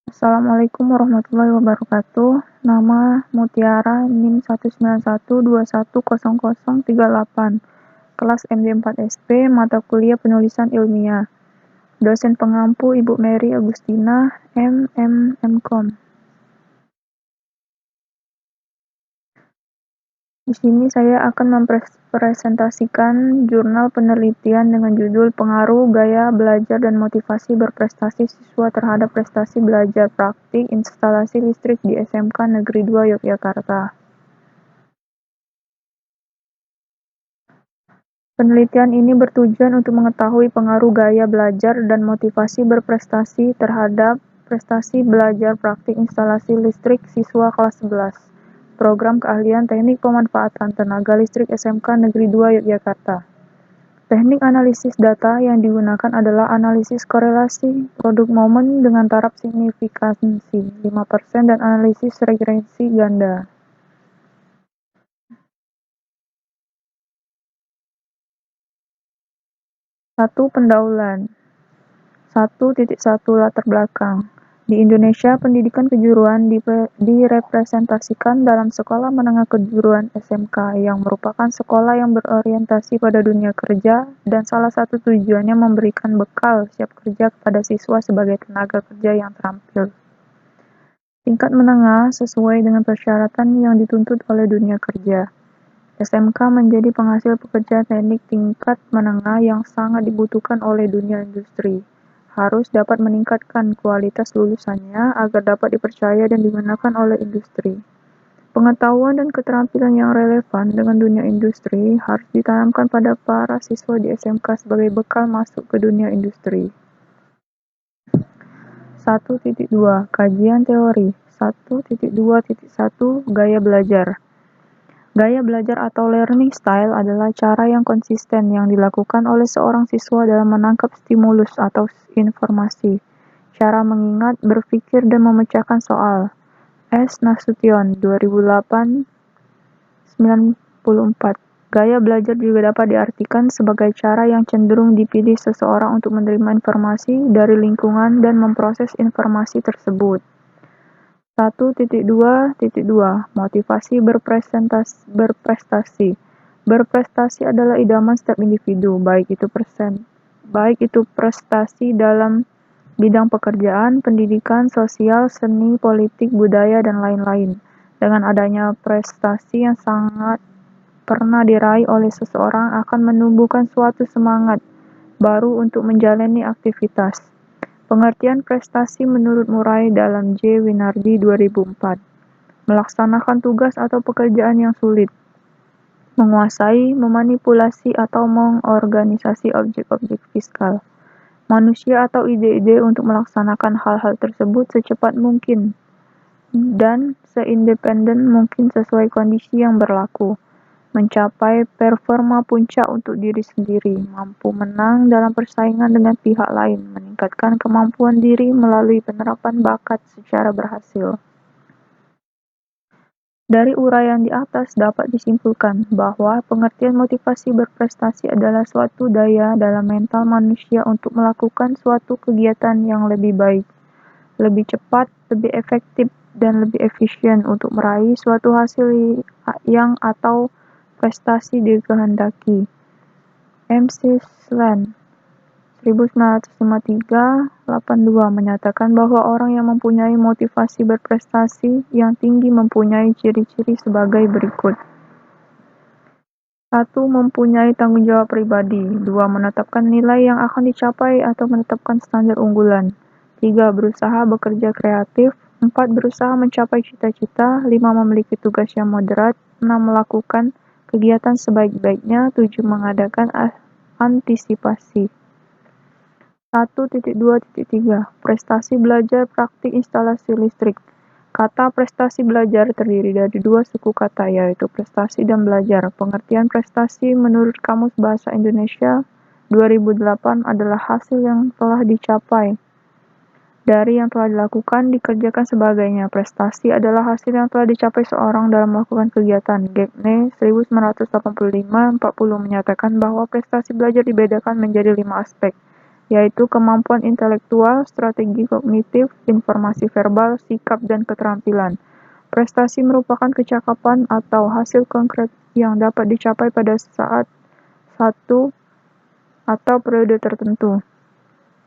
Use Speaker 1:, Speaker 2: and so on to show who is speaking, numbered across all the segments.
Speaker 1: Assalamualaikum warahmatullahi wabarakatuh. Nama Mutiara, NIM 191210038. Kelas MD4SP, mata kuliah penulisan ilmiah. Dosen pengampu Ibu Mary Agustina, MKOM. Di sini saya akan mempresentasikan jurnal penelitian dengan judul Pengaruh Gaya Belajar dan Motivasi Berprestasi Siswa Terhadap Prestasi Belajar Praktik Instalasi Listrik di SMK Negeri 2 Yogyakarta. Penelitian ini bertujuan untuk mengetahui pengaruh gaya belajar dan motivasi berprestasi terhadap prestasi belajar praktik instalasi listrik siswa kelas 11, Program Keahlian Teknik Pemanfaatan Tenaga Listrik SMK Negeri 2 Yogyakarta. Teknik analisis data yang digunakan adalah analisis korelasi produk momen dengan taraf signifikansi 5% dan analisis regresi ganda. 1. Pendahuluan 1.1 Latar belakang. Di Indonesia, pendidikan kejuruan direpresentasikan dalam sekolah menengah kejuruan SMK yang merupakan sekolah yang berorientasi pada dunia kerja dan salah satu tujuannya memberikan bekal siap kerja kepada siswa sebagai tenaga kerja yang terampil. Tingkat menengah sesuai dengan persyaratan yang dituntut oleh dunia kerja. SMK menjadi penghasil pekerja teknik tingkat menengah yang sangat dibutuhkan oleh dunia industri. Harus dapat meningkatkan kualitas lulusannya agar dapat dipercaya dan digunakan oleh industri. Pengetahuan dan keterampilan yang relevan dengan dunia industri harus ditanamkan pada para siswa di SMK sebagai bekal masuk ke dunia industri. 1.2 Kajian teori 1.2.1 Gaya belajar. Gaya belajar atau learning style adalah cara yang konsisten yang dilakukan oleh seorang siswa dalam menangkap stimulus atau informasi, cara mengingat, berpikir, dan memecahkan soal. S. Nasution, 2008-94. Gaya belajar juga dapat diartikan sebagai cara yang cenderung dipilih seseorang untuk menerima informasi dari lingkungan dan memproses informasi tersebut. 1.2.2 Motivasi berprestasi. Berprestasi adalah idaman setiap individu, baik itu prestasi dalam bidang pekerjaan, pendidikan, sosial, seni, politik, budaya, dan lain-lain. Dengan adanya prestasi yang sangat pernah diraih oleh seseorang akan menumbuhkan suatu semangat baru untuk menjalani aktivitas. Pengertian prestasi menurut Murray dalam J. Winardi 2004. Melaksanakan tugas atau pekerjaan yang sulit. Menguasai, memanipulasi, atau mengorganisasi objek-objek fiskal. Manusia atau ide-ide untuk melaksanakan hal-hal tersebut secepat mungkin dan seindependen mungkin sesuai kondisi yang berlaku. Mencapai performa puncak untuk diri sendiri, mampu menang dalam persaingan dengan pihak lain, meningkatkan kemampuan diri melalui penerapan bakat secara berhasil. Dari uraian di atas dapat disimpulkan bahwa pengertian motivasi berprestasi adalah suatu daya dalam mental manusia untuk melakukan suatu kegiatan yang lebih baik, lebih cepat, lebih efektif, dan lebih efisien untuk meraih suatu hasil yang atau prestasi dikehendaki. MC Slan 1953-82 menyatakan bahwa orang yang mempunyai motivasi berprestasi yang tinggi mempunyai ciri-ciri sebagai berikut. 1. Mempunyai tanggung jawab pribadi. 2. Menetapkan nilai yang akan dicapai atau menetapkan standar unggulan. 3. Berusaha bekerja kreatif. 4. Berusaha mencapai cita-cita. 5. Memiliki tugas yang moderat. 6. Melakukan kegiatan sebaik-baiknya. 7. Mengadakan antisipasi. 1.2.3 Prestasi belajar praktik instalasi listrik. Kata prestasi belajar terdiri dari dua suku kata, yaitu prestasi dan belajar. Pengertian prestasi menurut Kamus Bahasa Indonesia 2008 adalah hasil yang telah dicapai dari yang telah dilakukan, dikerjakan sebagainya. Prestasi adalah hasil yang telah dicapai seorang dalam melakukan kegiatan. Gagne 1985-40 menyatakan bahwa prestasi belajar dibedakan menjadi 5 aspek, yaitu kemampuan intelektual, strategi kognitif, informasi verbal, sikap, dan keterampilan. Prestasi merupakan kecakapan atau hasil konkret yang dapat dicapai pada saat satu atau periode tertentu.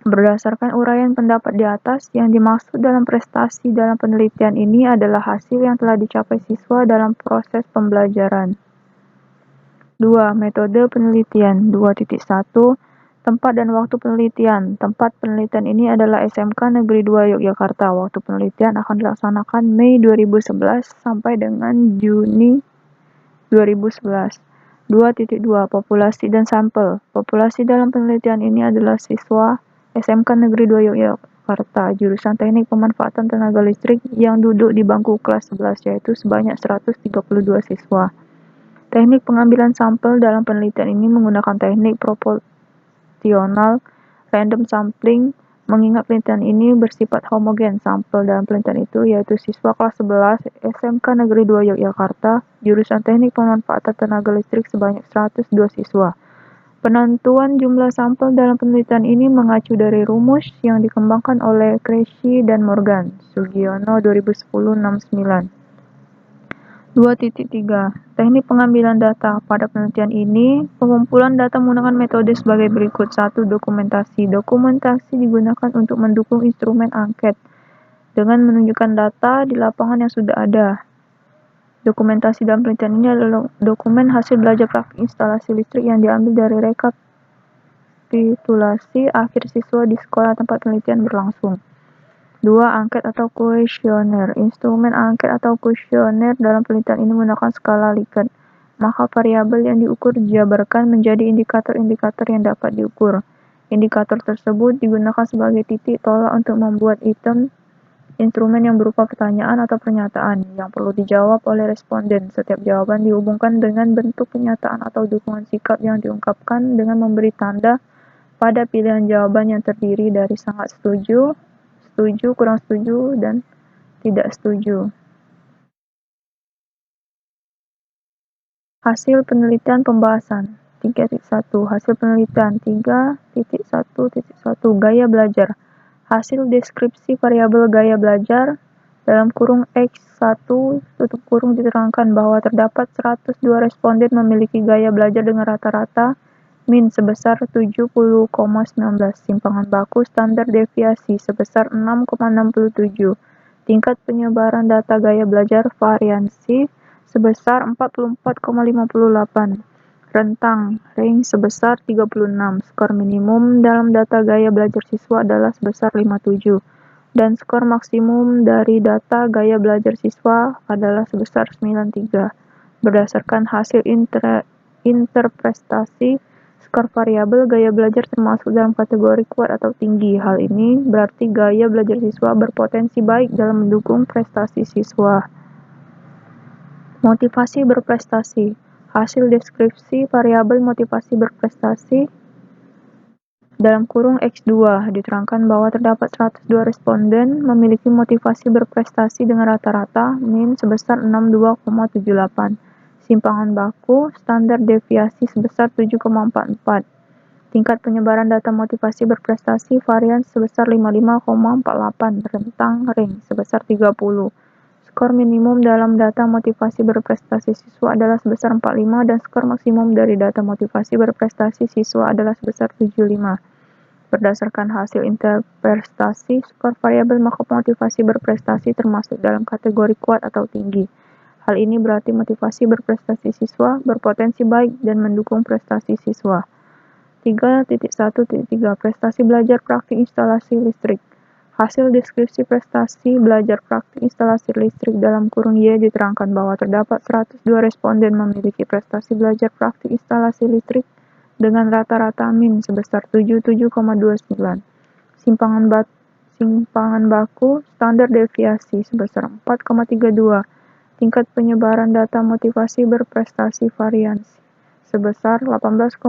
Speaker 1: Berdasarkan uraian pendapat di atas, yang dimaksud dalam prestasi dalam penelitian ini adalah hasil yang telah dicapai siswa dalam proses pembelajaran. 2. Metode penelitian. 2.1 Tempat dan waktu penelitian. Tempat penelitian ini adalah SMK Negeri 2 Yogyakarta. Waktu penelitian akan dilaksanakan Mei 2011 sampai dengan Juni 2011. 2.2 Populasi dan sampel. Populasi dalam penelitian ini adalah siswa SMK Negeri 2 Yogyakarta, jurusan Teknik Pemanfaatan Tenaga Listrik yang duduk di bangku kelas 11, yaitu sebanyak 132 siswa. Teknik pengambilan sampel dalam penelitian ini menggunakan teknik proporsional random sampling. Mengingat penelitian ini bersifat homogen, sampel dalam penelitian itu yaitu siswa kelas 11 SMK Negeri 2 Yogyakarta, jurusan Teknik Pemanfaatan Tenaga Listrik sebanyak 102 siswa. Penentuan jumlah sampel dalam penelitian ini mengacu dari rumus yang dikembangkan oleh Cresci dan Morgan, Sugiono 2010-69. 2.3 Teknik pengambilan data. Pada penelitian ini, pengumpulan data menggunakan metode sebagai berikut. 1. Dokumentasi. Dokumentasi digunakan untuk mendukung instrumen angket dengan menunjukkan data di lapangan yang sudah ada. Dokumentasi dalam penelitian ini adalah dokumen hasil belajar praktik instalasi listrik yang diambil dari rekapitulasi akhir siswa di sekolah tempat penelitian berlangsung. 2. Angket atau kuesioner. Instrumen angket atau kuesioner dalam penelitian ini menggunakan skala Likert, maka variabel yang diukur dijabarkan menjadi indikator-indikator yang dapat diukur. Indikator tersebut digunakan sebagai titik tolak untuk membuat item instrumen yang berupa pertanyaan atau pernyataan yang perlu dijawab oleh responden. Setiap jawaban dihubungkan dengan bentuk pernyataan atau dukungan sikap yang diungkapkan dengan memberi tanda pada pilihan jawaban yang terdiri dari sangat setuju, setuju, kurang setuju, dan tidak setuju. Hasil penelitian pembahasan. 3.1 Hasil penelitian. 3.1.1 Gaya belajar. Hasil deskripsi variabel gaya belajar dalam kurung X1 tutup kurung diterangkan bahwa terdapat 102 responden memiliki gaya belajar dengan rata-rata min sebesar 70,19, simpangan baku standar deviasi sebesar 6,67, tingkat penyebaran data gaya belajar variansi sebesar 44,58, rentang range sebesar 36, skor minimum dalam data gaya belajar siswa adalah sebesar 57, dan skor maksimum dari data gaya belajar siswa adalah sebesar 93. Berdasarkan hasil interpretasi, skor variabel gaya belajar termasuk dalam kategori kuat atau tinggi. Hal ini berarti gaya belajar siswa berpotensi baik dalam mendukung prestasi siswa. Motivasi berprestasi. Hasil deskripsi variabel motivasi berprestasi dalam kurung X2 diterangkan bahwa terdapat 102 responden memiliki motivasi berprestasi dengan rata-rata min sebesar 62,78, simpangan baku standar deviasi sebesar 7,44, tingkat penyebaran data motivasi berprestasi varian sebesar 55,48, rentang range sebesar 30. Skor minimum dalam data motivasi berprestasi siswa adalah sebesar 45 dan skor maksimum dari data motivasi berprestasi siswa adalah sebesar 75. Berdasarkan hasil interpretasi, skor variabel motivasi berprestasi termasuk dalam kategori kuat atau tinggi. Hal ini berarti motivasi berprestasi siswa berpotensi baik dan mendukung prestasi siswa. 3.1.3 Prestasi belajar praktik instalasi listrik. Hasil deskripsi prestasi belajar praktik instalasi listrik dalam kurung Y diterangkan bahwa terdapat 102 responden memiliki prestasi belajar praktik instalasi listrik dengan rata-rata min sebesar 77,29. Simpangan baku standar deviasi sebesar 4,32. Tingkat penyebaran data motivasi berprestasi variansi sebesar 18,71,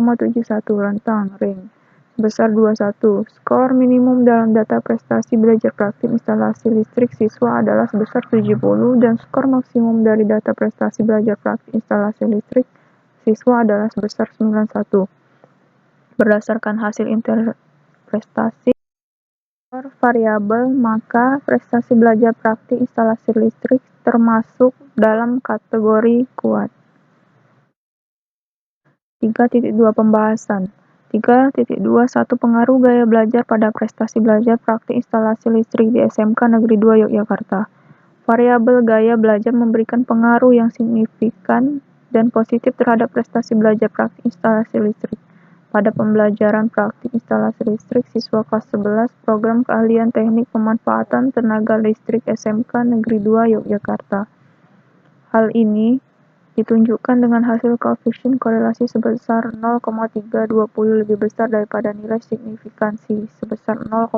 Speaker 1: rentang range sebesar 21. Skor minimum dalam data prestasi belajar praktik instalasi listrik siswa adalah sebesar 70 dan skor maksimum dari data prestasi belajar praktik instalasi listrik siswa adalah sebesar 91. Berdasarkan hasil prestasi variabel, maka prestasi belajar praktik instalasi listrik termasuk dalam kategori kuat. 3.2 Pembahasan 3.2.1 Pengaruh gaya belajar pada prestasi belajar praktik instalasi listrik di SMK Negeri 2 Yogyakarta. Variabel gaya belajar memberikan pengaruh yang signifikan dan positif terhadap prestasi belajar praktik instalasi listrik. Pada pembelajaran praktik instalasi listrik siswa kelas 11 Program Keahlian Teknik Pemanfaatan Tenaga Listrik SMK Negeri 2 Yogyakarta. Hal ini ditunjukkan dengan hasil koefisien korelasi sebesar 0,320 lebih besar daripada nilai signifikansi sebesar 0,05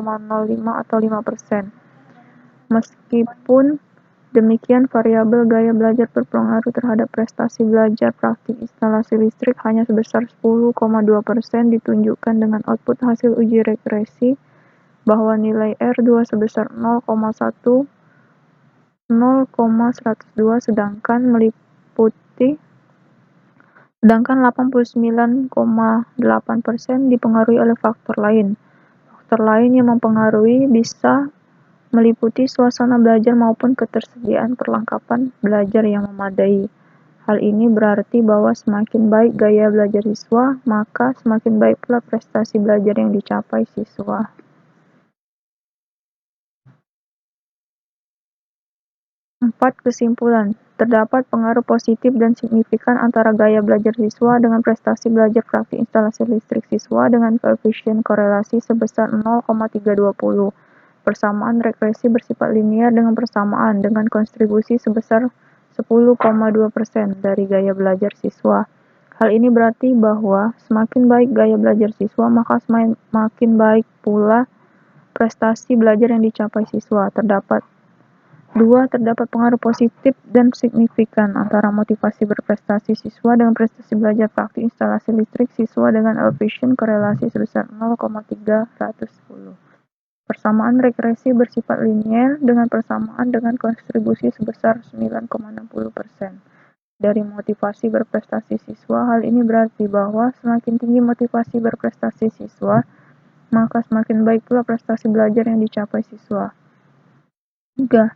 Speaker 1: atau 5%. Meskipun demikian, variabel gaya belajar berpengaruh terhadap prestasi belajar praktik instalasi listrik hanya sebesar 10,2%, ditunjukkan dengan output hasil uji regresi bahwa nilai R2 sebesar 0,102 sedangkan 89,8% dipengaruhi oleh faktor lain. Faktor lain yang mempengaruhi bisa meliputi suasana belajar maupun ketersediaan perlengkapan belajar yang memadai. Hal ini berarti bahwa semakin baik gaya belajar siswa, maka semakin baik pula prestasi belajar yang dicapai siswa. 4. Kesimpulan. Terdapat pengaruh positif dan signifikan antara gaya belajar siswa dengan prestasi belajar praktik instalasi listrik siswa dengan koefisien korelasi sebesar 0,320. Persamaan regresi bersifat linear dengan persamaan dengan kontribusi sebesar 10,2% dari gaya belajar siswa. Hal ini berarti bahwa semakin baik gaya belajar siswa, maka semakin baik pula prestasi belajar yang dicapai siswa. Terdapat pengaruh positif dan signifikan antara motivasi berprestasi siswa dengan prestasi belajar praktik instalasi listrik siswa dengan koefisien korelasi sebesar 0,310. Persamaan regresi bersifat linear dengan persamaan dengan kontribusi sebesar 9,60% dari motivasi berprestasi siswa. Hal ini berarti bahwa semakin tinggi motivasi berprestasi siswa, maka semakin baik pula prestasi belajar yang dicapai siswa. 3.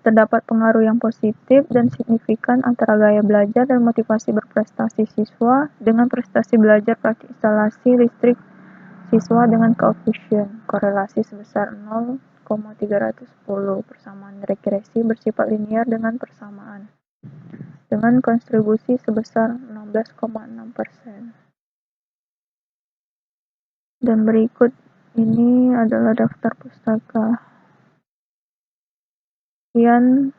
Speaker 1: Terdapat pengaruh yang positif dan signifikan antara gaya belajar dan motivasi berprestasi siswa dengan prestasi belajar praktik instalasi listrik siswa dengan koefisien korelasi sebesar 0,310. Persamaan regresi bersifat linear dengan persamaan dengan kontribusi sebesar 16,6%. Dan berikut ini adalah daftar pustaka. Sekian,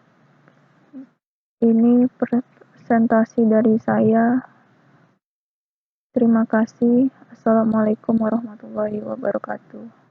Speaker 1: ini presentasi dari saya. Terima kasih. Assalamualaikum warahmatullahi wabarakatuh.